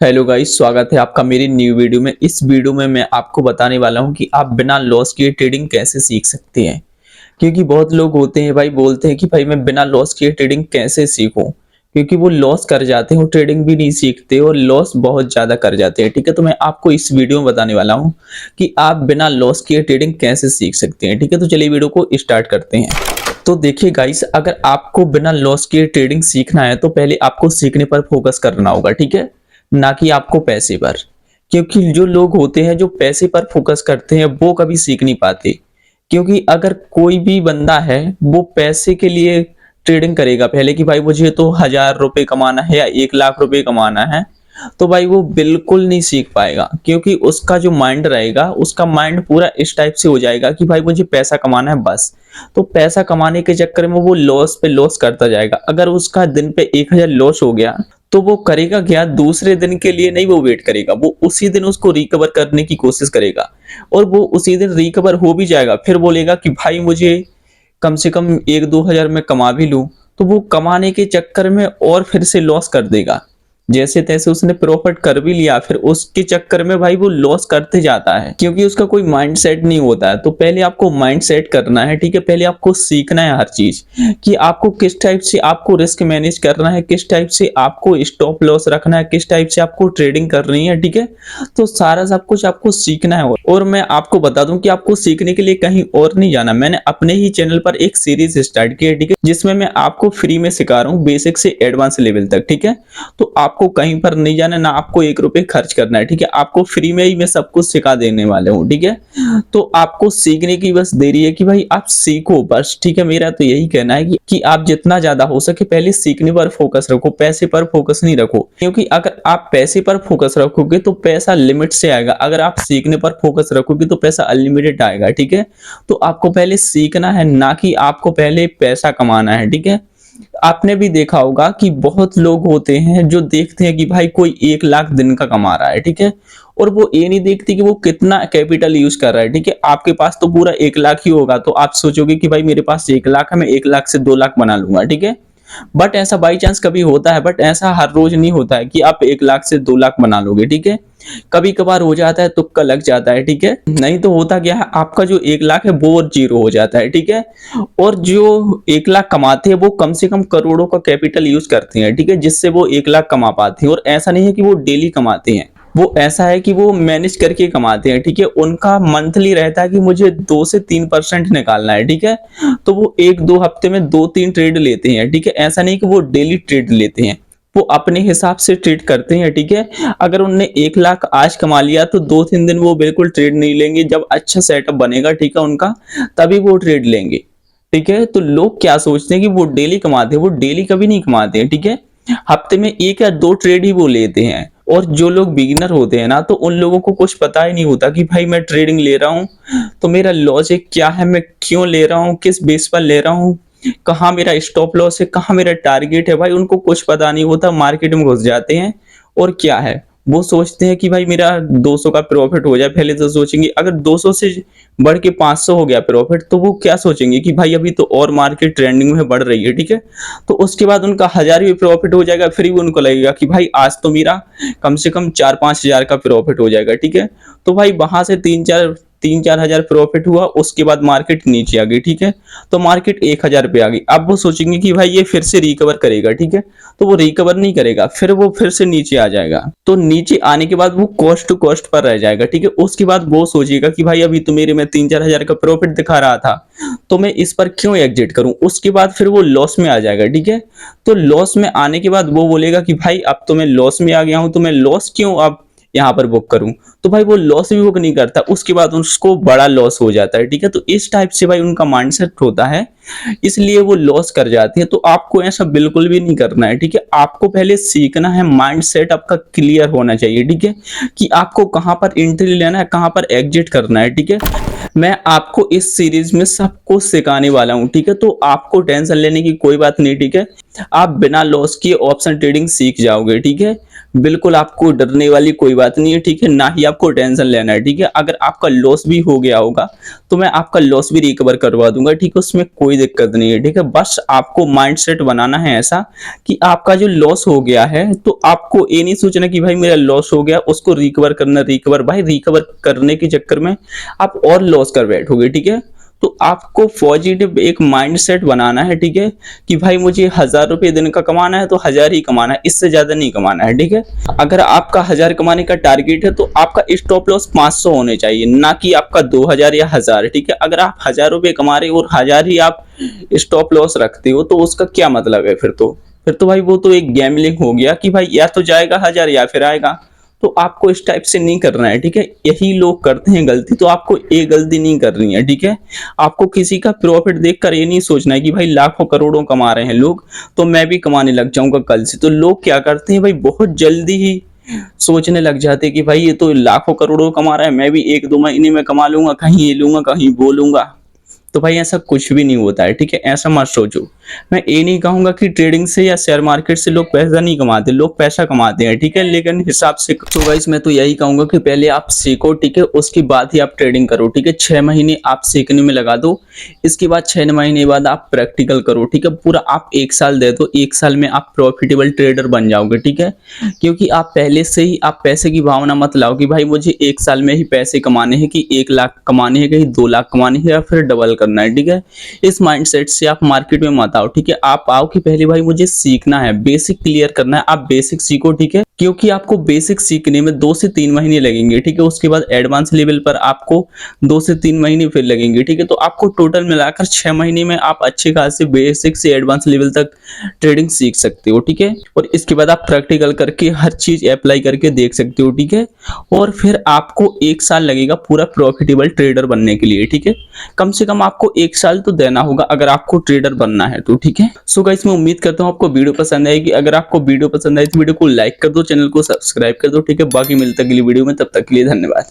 Hello guys, स्वागत है आपका मेरी न्यू वीडियो में। इस वीडियो में मैं आपको बताने वाला हूं कि आप बिना लॉस किए ट्रेडिंग कैसे सीख सकते हैं। क्योंकि बहुत लोग होते हैं भाई, बोलते हैं कि भाई मैं बिना लॉस किए ट्रेडिंग कैसे सीखूं, क्योंकि वो लॉस कर जाते हैं और ट्रेडिंग भी नहीं सीखते और लॉस बहुत ज़्यादा कर जाते हैं। ठीक है, तो मैं आपको इस वीडियो में बताने वाला हूँ कि आप बिना लॉस किए ट्रेडिंग कैसे सीख सकते हैं। ठीक है, तो चलिए वीडियो को स्टार्ट करते हैं। तो देखिए गाइस, अगर आपको बिना लॉस किए ट्रेडिंग सीखना है तो पहले आपको सीखने पर फोकस करना होगा। ठीक है, ना कि आपको पैसे पर। क्योंकि जो लोग होते हैं जो पैसे पर फोकस करते हैं वो कभी सीख नहीं पाते। क्योंकि अगर कोई भी बंदा है वो पैसे के लिए ट्रेडिंग करेगा पहले कि भाई मुझे तो 1,000 रुपए कमाना है या 1,00,000 रुपए कमाना है, तो भाई वो बिल्कुल नहीं सीख पाएगा। क्योंकि उसका जो माइंड रहेगा, उसका माइंड पूरा इस टाइप से हो जाएगा कि भाई मुझे पैसा कमाना है बस। तो पैसा कमाने के चक्कर में वो लॉस पे लॉस करता जाएगा। अगर उसका दिन पे 1,000 लॉस हो गया तो वो करेगा क्या, दूसरे दिन के लिए नहीं वो वेट करेगा, वो उसी दिन उसको रिकवर करने की कोशिश करेगा। और वो उसी दिन रिकवर हो भी जाएगा, फिर बोलेगा कि भाई मुझे कम से कम 1-2 हज़ार में कमा भी लूं। तो वो कमाने के चक्कर में और फिर से लॉस कर देगा। जैसे तैसे उसने प्रॉफिट कर भी लिया, फिर उसके चक्कर में भाई वो लॉस करते जाता है, क्योंकि उसका कोई माइंड सेट नहीं होता है। तो पहले आपको माइंड सेट करना है। ठीक है, पहले आपको सीखना है हर चीज कि आपको किस टाइप से आपको रिस्क मैनेज करना है, किस टाइप से आपको स्टॉप लॉस रखना है, किस टाइप से आपको ट्रेडिंग करनी है। ठीक है, तो सारा सब कुछ आपको सीखना है। और मैं आपको बता दूं कि आपको सीखने के लिए कहीं और नहीं जाना। मैंने अपने ही चैनल पर एक सीरीज स्टार्ट की है। ठीक है, जिसमें मैं आपको फ्री में सिखा रहा हूँ बेसिक से एडवांस लेवल तक। ठीक है, तो आपको कहीं पर नहीं जाना, ना आपको 1 रुपए खर्च करना है। ठीक है, आपको फ्री में ही मैं सब कुछ सिखा देने वाले हूँ। ठीक है, तो आपको सीखने की बस देरी है कि भाई आप सीखो बस। ठीक है, मेरा तो यही कहना है कि आप जितना ज्यादा हो सके पहले सीखने पर फोकस रखो, पैसे पर फोकस नहीं रखो। क्योंकि अगर आप पैसे पर फोकस रखोगे तो पैसा लिमिट से आएगा, अगर आप सीखने पर फोकस रखोगे तो पैसा अनलिमिटेड आएगा। ठीक है, तो आपको पहले सीखना है, ना कि आपको पहले पैसा कमाना है। ठीक है, आपने भी देखा होगा कि बहुत लोग होते हैं जो देखते हैं कि भाई कोई 1,00,000 दिन का कमा रहा है। ठीक है, और वो ये नहीं देखती कि वो कितना कैपिटल यूज कर रहा है। ठीक है, आपके पास तो पूरा 1,00,000 ही होगा तो आप सोचोगे कि भाई मेरे पास 1,00,000 है, मैं 1,00,000 से 2,00,000 बना लूंगा। ठीक है, बट ऐसा बाई चांस कभी होता है, बट ऐसा हर रोज नहीं होता है कि आप 1,00,000 से 2,00,000 बना लोगे। ठीक है, कभी कभार हो जाता है, तुक्का लग जाता है। ठीक है, नहीं तो होता क्या है, आपका जो 1,00,000 है वो जीरो हो जाता है। ठीक है, और जो 1,00,000 कमाते हैं वो कम से कम करोड़ों का कैपिटल यूज करते हैं। ठीक है, जिससे वो 1,00,000 कमा पाते हैं। और ऐसा नहीं है कि वो डेली कमाते हैं, वो ऐसा है कि वो मैनेज करके कमाते हैं। ठीक है, उनका मंथली रहता है कि मुझे 2 से 3% निकालना है। ठीक है, तो वो 1-2 हफ्ते में 2-3 ट्रेड लेते हैं। ठीक है, ऐसा नहीं कि वो डेली ट्रेड लेते हैं, वो अपने हिसाब से ट्रेड करते हैं। ठीक है, अगर उनने 1,00,000 आज कमा लिया तो 2-3 दिन वो बिल्कुल ट्रेड नहीं लेंगे। जब अच्छा सेटअप बनेगा ठीक है उनका, तभी वो ट्रेड लेंगे। ठीक है, तो लोग क्या सोचते हैं कि वो डेली कमाते हैं, वो डेली कभी नहीं कमाते हैं। ठीक है, हफ्ते में 1 या 2 ट्रेड ही वो लेते हैं। और जो लोग बिगिनर होते हैं ना, तो उन लोगों को कुछ पता ही नहीं होता कि भाई मैं ट्रेडिंग ले रहा हूँ तो मेरा लॉजिक क्या है, मैं क्यों ले रहा हूँ, किस बेस पर ले रहा हूँ, कहाँ मेरा स्टॉप लॉस है, कहाँ मेरा टारगेट है। भाई उनको कुछ पता नहीं होता, मार्केट में घुस जाते हैं। और क्या है, वो सोचते हैं कि भाई मेरा 200 का प्रॉफिट हो जाए। पहले तो सोचेंगे अगर 200 से बढ़ के 500 हो गया प्रॉफिट तो वो क्या सोचेंगे कि भाई अभी तो और मार्केट ट्रेंडिंग में बढ़ रही है। ठीक है, तो उसके बाद उनका 1,000 भी प्रॉफिट हो जाएगा, फिर भी उनको लगेगा कि भाई आज तो मेरा कम से कम 4-5 हज़ार का प्रॉफिट हो जाएगा। ठीक है, तो भाई वहां से 3-4 हज़ार प्रॉफिट हुआ, उसके बाद मार्केट नीचे आ गई। ठीक है, तो मार्केट 1,000 पे आ गई। अब वो सोचेंगे कि भाई ये फिर से रिकवर करेगा। ठीक है, तो वो रिकवर नहीं करेगा, फिर वो फिर से नीचे आ जाएगा। तो नीचे आने के बाद वो कॉस्ट टू कॉस्ट पर रह जाएगा। ठीक है, उसके बाद वो सोचेगा कि भाई अभी तो मेरे में 3-4 हज़ार का प्रॉफिट दिखा रहा था, तो मैं इस पर क्यों एग्जिट करूं। उसके बाद फिर वो लॉस में आ जाएगा। ठीक है, तो लॉस में आने के बाद वो बोलेगा कि भाई अब तो मैं लॉस में आ गया हूं, तो मैं लॉस क्यों अब यहाँ पर बुक करूं। तो भाई वो लॉस भी बुक नहीं करता, उसके बाद उसको बड़ा लॉस हो जाता है। ठीक है, तो इस टाइप से भाई उनका माइंडसेट होता है, इसलिए वो लॉस कर जाते हैं। तो आपको ऐसा बिल्कुल भी नहीं करना है। ठीक है, आपको पहले सीखना है, माइंडसेट आपका क्लियर होना चाहिए। ठीक है, कि आपको कहां पर एंट्री लेना है, कहां पर एग्जिट करना है। ठीक है, मैं आपको इस सीरीज में सब कुछ सिखाने वाला हूं। ठीक है, तो आपको टेंशन लेने की कोई बात नहीं। ठीक है, आप बिना लॉस किए ऑप्शन ट्रेडिंग सीख जाओगे। ठीक है, बिल्कुल आपको डरने वाली कोई बात नहीं है, ठीक है, ना ही आपको टेंशन लेना है, ठीक है। अगर आपका लॉस भी हो गया होगा तो मैं आपका लॉस भी रिकवर करवा दूंगा, ठीक है, उसमें कोई दिक्कत नहीं है, ठीक है। बस आपको माइंडसेट बनाना है ऐसा कि आपका जो लॉस हो गया है तो आपको ये नहीं सोचना कि भाई मेरा लॉस हो गया उसको रिकवर करना, रिकवर करने के चक्कर में आप और लॉस कर बैठोगे, ठीक है। तो आपको पॉजिटिव एक माइंडसेट बनाना है, ठीक है, कि भाई मुझे 1000 रुपये दिन का कमाना है तो 1000 ही कमाना है, इससे ज्यादा नहीं कमाना है, ठीक है। अगर आपका 1000 कमाने का टारगेट है तो आपका स्टॉप लॉस 500 होने चाहिए, ना कि आपका 2000 या 1000, ठीक है। अगर आप 1000 रुपये कमा रहे हो और 1000 ही आप स्टॉप लॉस रखते हो तो उसका क्या मतलब है? फिर तो भाई वो तो एक गैम्बलिंग हो गया कि भाई या तो जाएगा 1000 या फिर आएगा। तो आपको इस टाइप से नहीं करना है, ठीक है। यही लोग करते हैं गलती, तो आपको ये गलती नहीं करनी है, ठीक है। आपको किसी का प्रॉफिट देखकर ये नहीं सोचना है कि भाई लाखों करोड़ों कमा रहे हैं लोग तो मैं भी कमाने लग जाऊंगा कल से। तो लोग क्या करते हैं भाई, बहुत जल्दी ही सोचने लग जाते हैं कि भाई ये तो लाखों करोड़ों कमा रहा है, मैं भी 1-2 महीने में कमा लूंगा, कहीं ये लूंगा कहीं वो लूंगा। तो भाई ऐसा कुछ भी नहीं होता है, ठीक है, ऐसा मत सोचो। मैं ये नहीं कहूंगा कि ट्रेडिंग से या शेयर मार्केट से लोग पैसा नहीं कमाते, लोग पैसा कमाते हैं, ठीक है, लेकिन हिसाब से। तो गाइस मैं तो यही कहूंगा कि पहले आप सीखो, ठीक है, उसके बाद ही आप ट्रेडिंग करो, ठीक है। 6 महीने आप सीखने में लगा दो, इसके बाद 6 महीने बाद आप प्रैक्टिकल करो, ठीक है। पूरा आप 1 साल दे दो, 1 साल में आप प्रॉफिटेबल ट्रेडर बन जाओगे, ठीक है। क्योंकि आप पहले से ही आप पैसे की भावना मत लाओ कि भाई मुझे 1 साल में ही पैसे कमाने हैं, कि 1 लाख कमाने हैं, कहीं 2 लाख कमाने हैं या फिर डबल करना है, ठीक है। इस माइंडसेट से आप मार्केट में मत आओ, ठीक है। आप आओ कि पहले भाई मुझे सीखना है, बेसिक क्लियर करना है, आप बेसिक सीखो, ठीक है। क्योंकि आपको बेसिक सीखने में 2 से 3 महीने लगेंगे, ठीक है। उसके बाद एडवांस लेवल पर आपको 2 से 3 महीने फिर लगेंगे, ठीक है। तो आपको टोटल मिलाकर 6 महीने में आप अच्छे खासे बेसिक से एडवांस लेवल तक ट्रेडिंग सीख सकते हो, ठीक है। और इसके बाद आप प्रैक्टिकल करके हर चीज अप्लाई करके देख सकते हो, ठीक है। और फिर आपको 1 साल लगेगा पूरा प्रॉफिटेबल ट्रेडर बनने के लिए, ठीक है। कम से कम आपको 1 साल तो देना होगा अगर आपको ट्रेडर बनना है तो, ठीक है। सो गाइस मैं उम्मीद करता हूँ आपको वीडियो पसंद आएगी। अगर आपको वीडियो पसंद आई तो वीडियो को लाइक कर दो, चैनल को सब्सक्राइब कर दो, ठीक है। बाकी मिलता है अगली वीडियो में, तब तक के लिए धन्यवाद।